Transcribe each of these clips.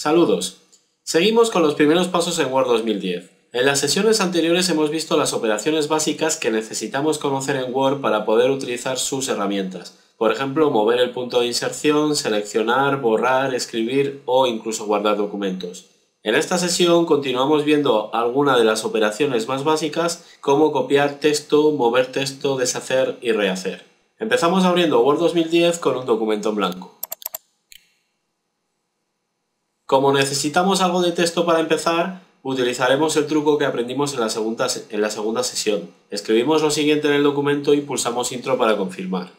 Saludos. Seguimos con los primeros pasos en Word 2010. En las sesiones anteriores hemos visto las operaciones básicas que necesitamos conocer en Word para poder utilizar sus herramientas. Por ejemplo, mover el punto de inserción, seleccionar, borrar, escribir o incluso guardar documentos. En esta sesión continuamos viendo algunas de las operaciones más básicas, como copiar texto, mover texto, deshacer y rehacer. Empezamos abriendo Word 2010 con un documento en blanco. Como necesitamos algo de texto para empezar, utilizaremos el truco que aprendimos en la segunda sesión. Escribimos lo siguiente en el documento y pulsamos Intro para confirmar.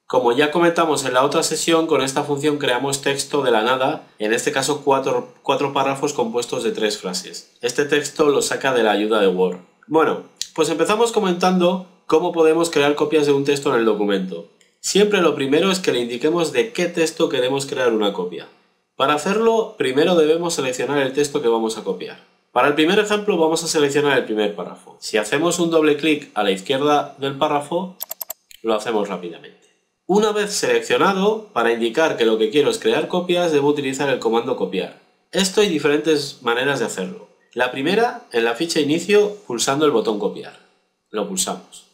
Como ya comentamos en la otra sesión, con esta función creamos texto de la nada, en este caso cuatro párrafos compuestos de 3 frases. Este texto lo saca de la ayuda de Word. Bueno, pues empezamos comentando cómo podemos crear copias de un texto en el documento. Siempre lo primero es que le indiquemos de qué texto queremos crear una copia. Para hacerlo, primero debemos seleccionar el texto que vamos a copiar. Para el primer ejemplo vamos a seleccionar el primer párrafo. Si hacemos un doble clic a la izquierda del párrafo, lo hacemos rápidamente. Una vez seleccionado, para indicar que lo que quiero es crear copias, debo utilizar el comando copiar. Esto hay diferentes maneras de hacerlo. La primera, en la ficha inicio, pulsando el botón copiar. Lo pulsamos.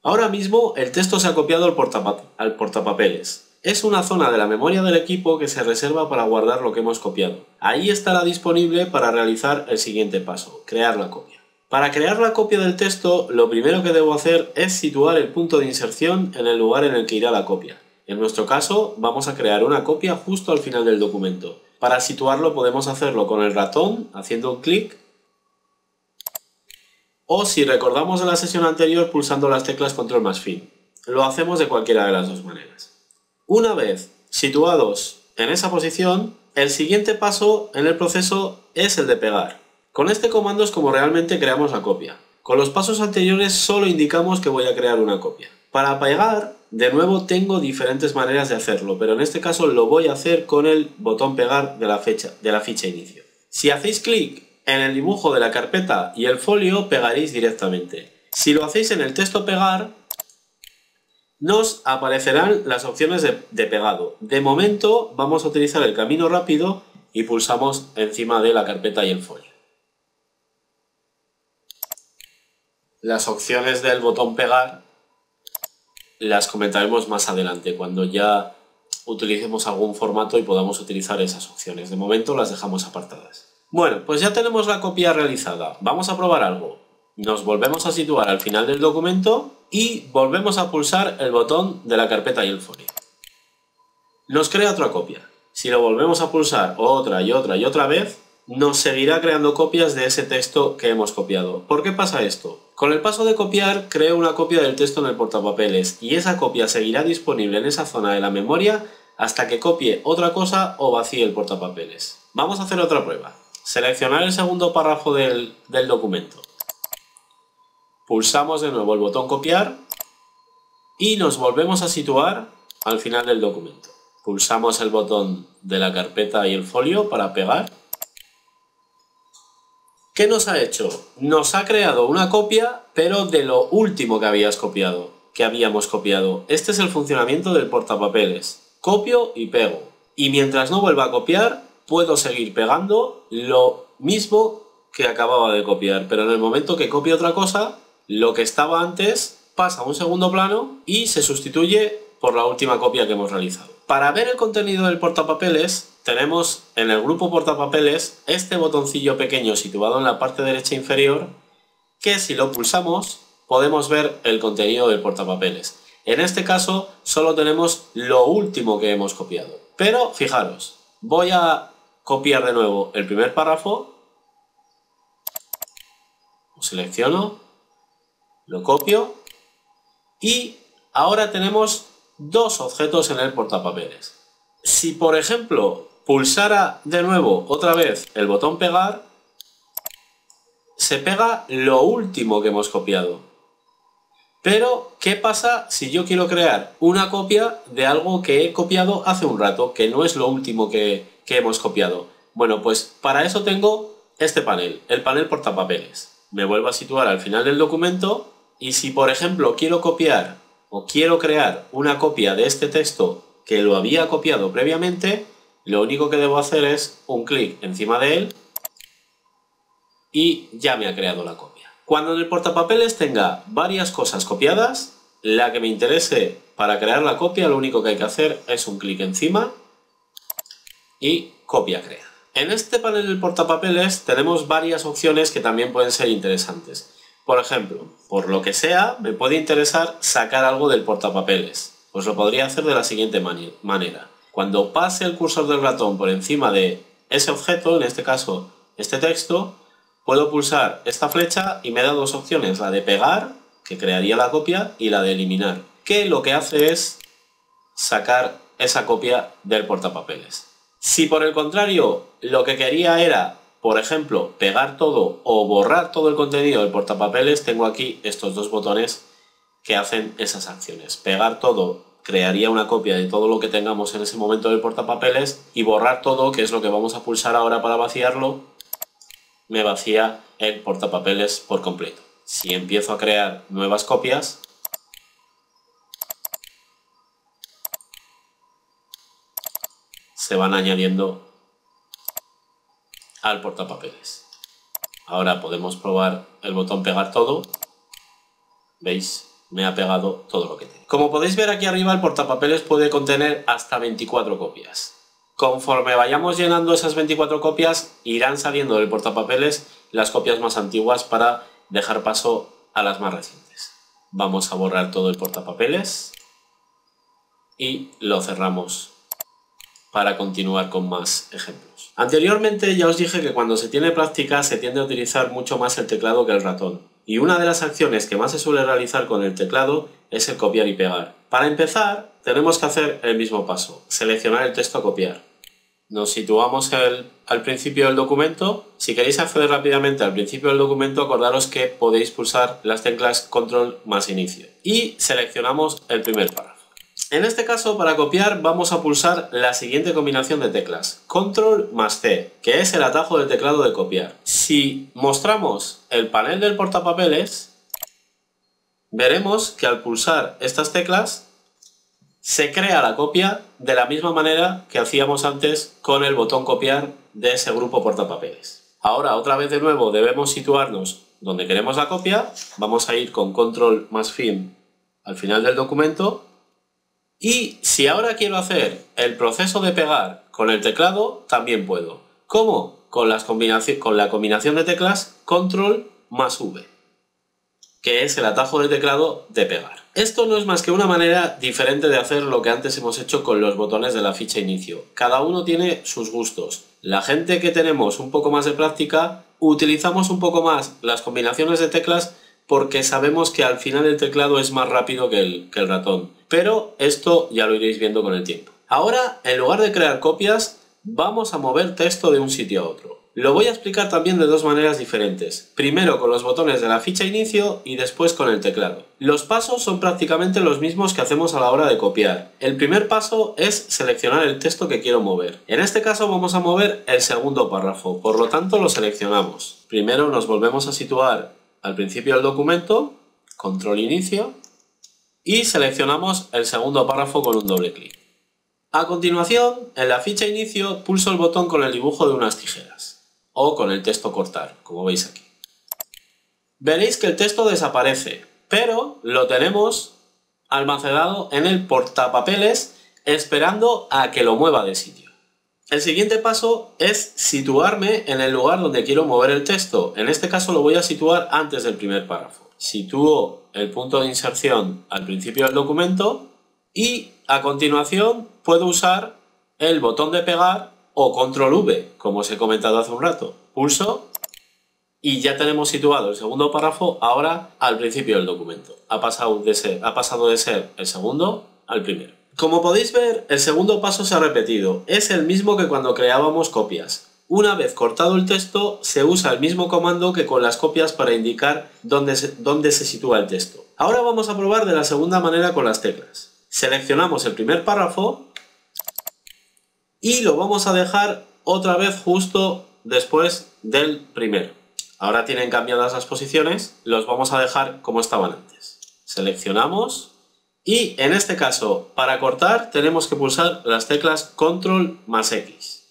Ahora mismo el texto se ha copiado al portapapeles. Es una zona de la memoria del equipo que se reserva para guardar lo que hemos copiado. Ahí estará disponible para realizar el siguiente paso, crear la copia. Para crear la copia del texto, lo primero que debo hacer es situar el punto de inserción en el lugar en el que irá la copia. En nuestro caso, vamos a crear una copia justo al final del documento. Para situarlo podemos hacerlo con el ratón, haciendo un clic, o si recordamos de la sesión anterior, pulsando las teclas Control más Fin. Lo hacemos de cualquiera de las dos maneras. Una vez situados en esa posición, el siguiente paso en el proceso es el de pegar. Con este comando es como realmente creamos la copia. Con los pasos anteriores solo indicamos que voy a crear una copia. Para pegar, de nuevo tengo diferentes maneras de hacerlo, pero en este caso lo voy a hacer con el botón pegar de la ficha inicio. Si hacéis clic en el dibujo de la carpeta y el folio, pegaréis directamente. Si lo hacéis en el texto pegar, nos aparecerán las opciones de pegado. De momento vamos a utilizar el camino rápido y pulsamos encima de la carpeta y el folio. Las opciones del botón pegar las comentaremos más adelante, cuando ya utilicemos algún formato y podamos utilizar esas opciones. De momento las dejamos apartadas. Bueno, pues ya tenemos la copia realizada. Vamos a probar algo. Nos volvemos a situar al final del documento y volvemos a pulsar el botón de la carpeta y el folio. Nos crea otra copia. Si lo volvemos a pulsar otra y otra vez, nos seguirá creando copias de ese texto que hemos copiado. ¿Por qué pasa esto? Con el paso de copiar, creo una copia del texto en el portapapeles y esa copia seguirá disponible en esa zona de la memoria hasta que copie otra cosa o vacíe el portapapeles. Vamos a hacer otra prueba. Seleccionar el segundo párrafo del documento. Pulsamos de nuevo el botón copiar y nos volvemos a situar al final del documento. Pulsamos el botón de la carpeta y el folio para pegar. ¿Qué nos ha hecho? Nos ha creado una copia, pero de lo último que habíamos copiado. Este es el funcionamiento del portapapeles. Copio y pego. Y mientras no vuelva a copiar, puedo seguir pegando lo mismo que acababa de copiar. Pero en el momento que copie otra cosa, lo que estaba antes pasa a un segundo plano y se sustituye por la última copia que hemos realizado. Para ver el contenido del portapapeles, tenemos en el grupo portapapeles este botoncillo pequeño situado en la parte derecha inferior que si lo pulsamos podemos ver el contenido del portapapeles. En este caso solo tenemos lo último que hemos copiado. Pero fijaros, voy a copiar de nuevo el primer párrafo, lo selecciono, lo copio y ahora tenemos dos objetos en el portapapeles. Si por ejemplo pulsara de nuevo otra vez el botón pegar, se pega lo último que hemos copiado. Pero, ¿qué pasa si yo quiero crear una copia de algo que he copiado hace un rato, que no es lo último que hemos copiado? Bueno, pues para eso tengo este panel, el panel portapapeles. Me vuelvo a situar al final del documento y si, por ejemplo, quiero copiar o quiero crear una copia de este texto que lo había copiado previamente, lo único que debo hacer es un clic encima de él y ya me ha creado la copia. Cuando en el portapapeles tenga varias cosas copiadas, la que me interese para crear la copia, lo único que hay que hacer es un clic encima y copia creada. En este panel del portapapeles tenemos varias opciones que también pueden ser interesantes. Por ejemplo, por lo que sea, me puede interesar sacar algo del portapapeles. Pues lo podría hacer de la siguiente manera. Cuando pase el cursor del ratón por encima de ese objeto, en este caso este texto, puedo pulsar esta flecha y me da dos opciones, la de pegar, que crearía la copia, y la de eliminar, que lo que hace es sacar esa copia del portapapeles. Si por el contrario lo que quería era, por ejemplo, pegar todo o borrar todo el contenido del portapapeles, tengo aquí estos dos botones que hacen esas acciones. Pegar todo crearía una copia de todo lo que tengamos en ese momento del portapapeles, y borrar todo, que es lo que vamos a pulsar ahora para vaciarlo, me vacía el portapapeles por completo. Si empiezo a crear nuevas copias, se van añadiendo al portapapeles. Ahora podemos probar el botón pegar todo. ¿Veis? Me ha pegado todo lo que tengo. Como podéis ver aquí arriba, el portapapeles puede contener hasta 24 copias. Conforme vayamos llenando esas 24 copias, irán saliendo del portapapeles las copias más antiguas para dejar paso a las más recientes. Vamos a borrar todo el portapapeles y lo cerramos para continuar con más ejemplos. Anteriormente ya os dije que cuando se tiene práctica se tiende a utilizar mucho más el teclado que el ratón. Y una de las acciones que más se suele realizar con el teclado es el copiar y pegar. Para empezar, tenemos que hacer el mismo paso, seleccionar el texto a copiar. Nos situamos al principio del documento. Si queréis acceder rápidamente al principio del documento, acordaros que podéis pulsar las teclas Control más Inicio. Y seleccionamos el primer párrafo. En este caso, para copiar, vamos a pulsar la siguiente combinación de teclas, Control más C, que es el atajo del teclado de copiar. Si mostramos el panel del portapapeles, veremos que al pulsar estas teclas se crea la copia de la misma manera que hacíamos antes con el botón copiar de ese grupo portapapeles. Ahora, otra vez de nuevo, debemos situarnos donde queremos la copia. Vamos a ir con Control más Fin al final del documento. Y si ahora quiero hacer el proceso de pegar con el teclado, también puedo. ¿Cómo? Con la combinación de teclas Control más V, que es el atajo del teclado de pegar. Esto no es más que una manera diferente de hacer lo que antes hemos hecho con los botones de la ficha inicio. Cada uno tiene sus gustos. La gente que tenemos un poco más de práctica, utilizamos un poco más las combinaciones de teclas porque sabemos que al final el teclado es más rápido que el ratón. Pero esto ya lo iréis viendo con el tiempo. Ahora, en lugar de crear copias, vamos a mover texto de un sitio a otro. Lo voy a explicar también de dos maneras diferentes. Primero con los botones de la ficha inicio y después con el teclado. Los pasos son prácticamente los mismos que hacemos a la hora de copiar. El primer paso es seleccionar el texto que quiero mover. En este caso vamos a mover el segundo párrafo, por lo tanto lo seleccionamos. Primero nos volvemos a situar al principio del documento, Control Inicio, y seleccionamos el segundo párrafo con un doble clic. A continuación, en la ficha inicio, pulso el botón con el dibujo de unas tijeras, o con el texto cortar, como veis aquí. Veréis que el texto desaparece, pero lo tenemos almacenado en el portapapeles esperando a que lo mueva de sitio. El siguiente paso es situarme en el lugar donde quiero mover el texto. En este caso lo voy a situar antes del primer párrafo. Sitúo el punto de inserción al principio del documento y a continuación puedo usar el botón de pegar o Control V, como os he comentado hace un rato. Pulso y ya tenemos situado el segundo párrafo ahora al principio del documento. Ha pasado de ser el segundo al primero. Como podéis ver, el segundo paso se ha repetido. Es el mismo que cuando creábamos copias. Una vez cortado el texto, se usa el mismo comando que con las copias para indicar dónde se sitúa el texto. Ahora vamos a probar de la segunda manera con las teclas. Seleccionamos el primer párrafo y lo vamos a dejar otra vez justo después del primero. Ahora tienen cambiadas las posiciones, los vamos a dejar como estaban antes. Seleccionamos Y en este caso, para cortar, tenemos que pulsar las teclas Control más X.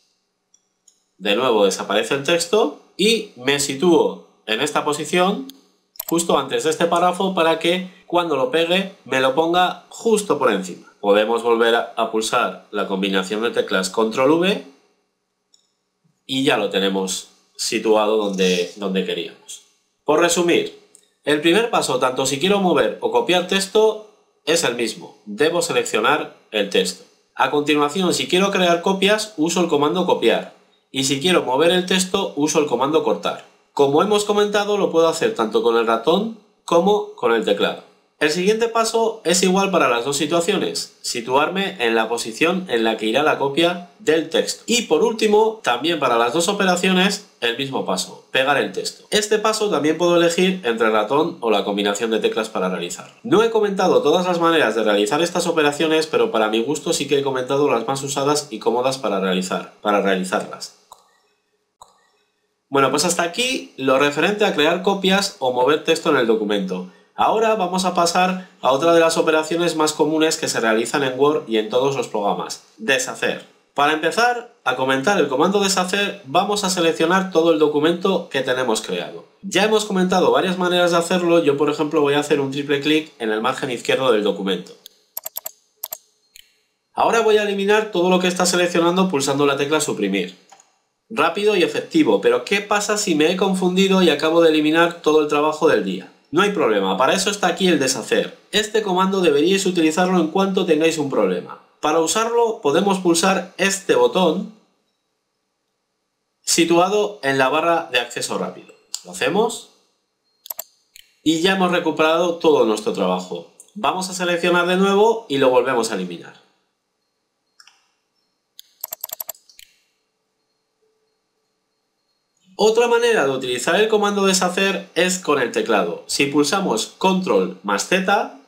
De nuevo desaparece el texto y me sitúo en esta posición justo antes de este párrafo para que cuando lo pegue me lo ponga justo por encima. Podemos volver a pulsar la combinación de teclas Control V y ya lo tenemos situado donde queríamos. Por resumir, el primer paso, tanto si quiero mover o copiar texto, es el mismo. Debo seleccionar el texto. A continuación, si quiero crear copias, uso el comando copiar. Y si quiero mover el texto, uso el comando cortar. Como hemos comentado, lo puedo hacer tanto con el ratón como con el teclado. El siguiente paso es igual para las dos situaciones, situarme en la posición en la que irá la copia del texto. Y por último, también para las dos operaciones, el mismo paso, pegar el texto. Este paso también puedo elegir entre el ratón o la combinación de teclas para realizarlo. No he comentado todas las maneras de realizar estas operaciones, pero para mi gusto sí que he comentado las más usadas y cómodas para realizarlas. Bueno, pues hasta aquí lo referente a crear copias o mover texto en el documento. Ahora vamos a pasar a otra de las operaciones más comunes que se realizan en Word y en todos los programas, deshacer. Para empezar a comentar el comando deshacer, vamos a seleccionar todo el documento que tenemos creado. Ya hemos comentado varias maneras de hacerlo, yo por ejemplo voy a hacer un triple clic en el margen izquierdo del documento. Ahora voy a eliminar todo lo que está seleccionando pulsando la tecla suprimir. Rápido y efectivo, pero ¿qué pasa si me he confundido y acabo de eliminar todo el trabajo del día? No hay problema, para eso está aquí el deshacer. Este comando deberíais utilizarlo en cuanto tengáis un problema. Para usarlo podemos pulsar este botón situado en la barra de acceso rápido. Lo hacemos y ya hemos recuperado todo nuestro trabajo. Vamos a seleccionar de nuevo y lo volvemos a eliminar. Otra manera de utilizar el comando deshacer es con el teclado. Si pulsamos Control más Z,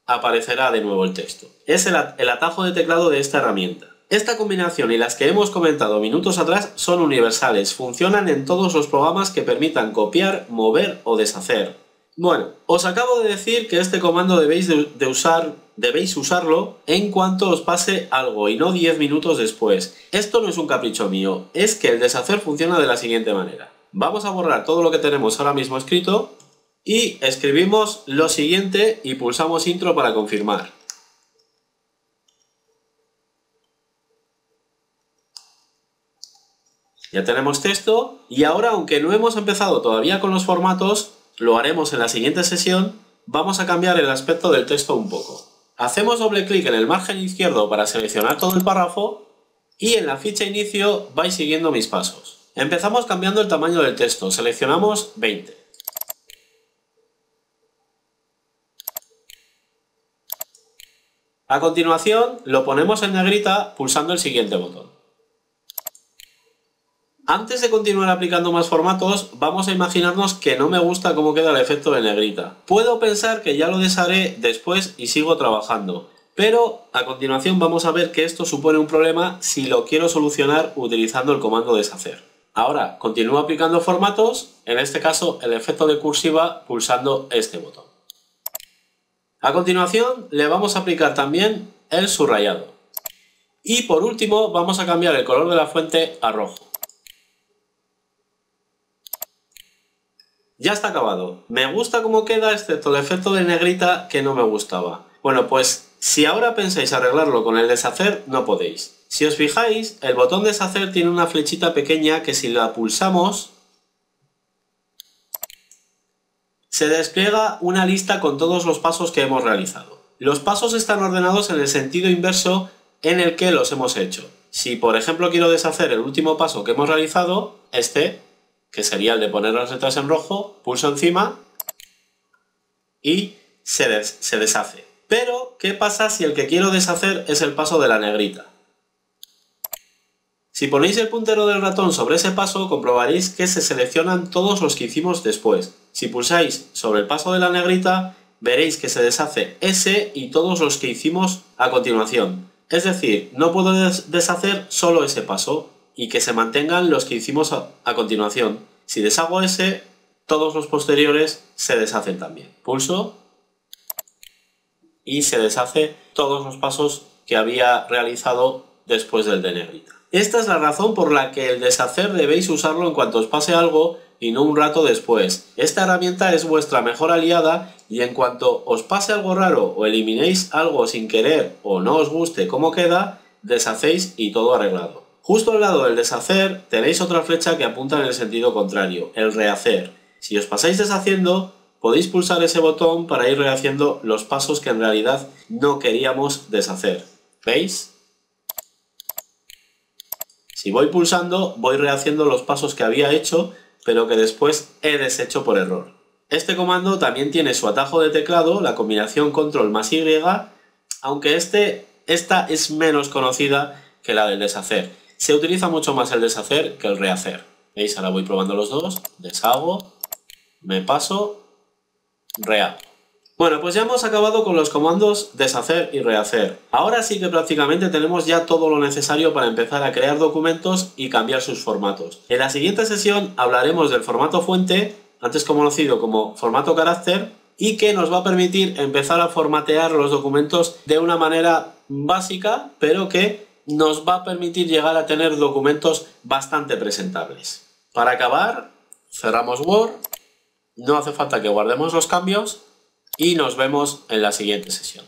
aparecerá de nuevo el texto. Es el atajo de teclado de esta herramienta. Esta combinación y las que hemos comentado minutos atrás son universales, funcionan en todos los programas que permitan copiar, mover o deshacer. Bueno, os acabo de decir que este comando debéis usarlo en cuanto os pase algo y no 10 minutos después. Esto no es un capricho mío, es que el deshacer funciona de la siguiente manera. Vamos a borrar todo lo que tenemos ahora mismo escrito y escribimos lo siguiente y pulsamos intro para confirmar. Ya tenemos texto y ahora, aunque no hemos empezado todavía con los formatos, lo haremos en la siguiente sesión, vamos a cambiar el aspecto del texto un poco. Hacemos doble clic en el margen izquierdo para seleccionar todo el párrafo y en la ficha inicio vais siguiendo mis pasos. Empezamos cambiando el tamaño del texto, seleccionamos 20. A continuación lo ponemos en negrita pulsando el siguiente botón. Antes de continuar aplicando más formatos, vamos a imaginarnos que no me gusta cómo queda el efecto de negrita. Puedo pensar que ya lo desharé después y sigo trabajando, pero a continuación vamos a ver que esto supone un problema si lo quiero solucionar utilizando el comando deshacer. Ahora continúo aplicando formatos, en este caso el efecto de cursiva pulsando este botón. A continuación le vamos a aplicar también el subrayado. Y por último vamos a cambiar el color de la fuente a rojo. Ya está acabado. Me gusta cómo queda, excepto el efecto de negrita que no me gustaba. Bueno, pues si ahora pensáis arreglarlo con el deshacer, no podéis. Si os fijáis, el botón deshacer tiene una flechita pequeña que si la pulsamos, se despliega una lista con todos los pasos que hemos realizado. Los pasos están ordenados en el sentido inverso en el que los hemos hecho. Si por ejemplo quiero deshacer el último paso que hemos realizado, que sería el de poner las letras en rojo, pulso encima y se deshace. Pero, ¿qué pasa si el que quiero deshacer es el paso de la negrita? Si ponéis el puntero del ratón sobre ese paso, comprobaréis que se seleccionan todos los que hicimos después. Si pulsáis sobre el paso de la negrita, veréis que se deshace ese y todos los que hicimos a continuación. Es decir, no puedo deshacer solo ese paso y que se mantengan los que hicimos a continuación. Si deshago ese, todos los posteriores se deshacen también. Pulso y se deshace todos los pasos que había realizado después del de negrita. Esta es la razón por la que el deshacer debéis usarlo en cuanto os pase algo y no un rato después. Esta herramienta es vuestra mejor aliada y en cuanto os pase algo raro o eliminéis algo sin querer o no os guste cómo queda, deshacéis y todo arreglado. Justo al lado del deshacer tenéis otra flecha que apunta en el sentido contrario, el rehacer. Si os pasáis deshaciendo, podéis pulsar ese botón para ir rehaciendo los pasos que en realidad no queríamos deshacer. ¿Veis? Si voy pulsando, voy rehaciendo los pasos que había hecho, pero que después he deshecho por error. Este comando también tiene su atajo de teclado, la combinación control más Y, aunque esta es menos conocida que la del deshacer. Se utiliza mucho más el deshacer que el rehacer. ¿Veis? Ahora voy probando los dos. Deshago, me paso, rehago. Bueno, pues ya hemos acabado con los comandos deshacer y rehacer. Ahora sí que prácticamente tenemos ya todo lo necesario para empezar a crear documentos y cambiar sus formatos. En la siguiente sesión hablaremos del formato fuente, antes conocido como formato carácter, y que nos va a permitir empezar a formatear los documentos de una manera básica, pero que nos va a permitir llegar a tener documentos bastante presentables. Para acabar, cerramos Word, no hace falta que guardemos los cambios, y nos vemos en la siguiente sesión.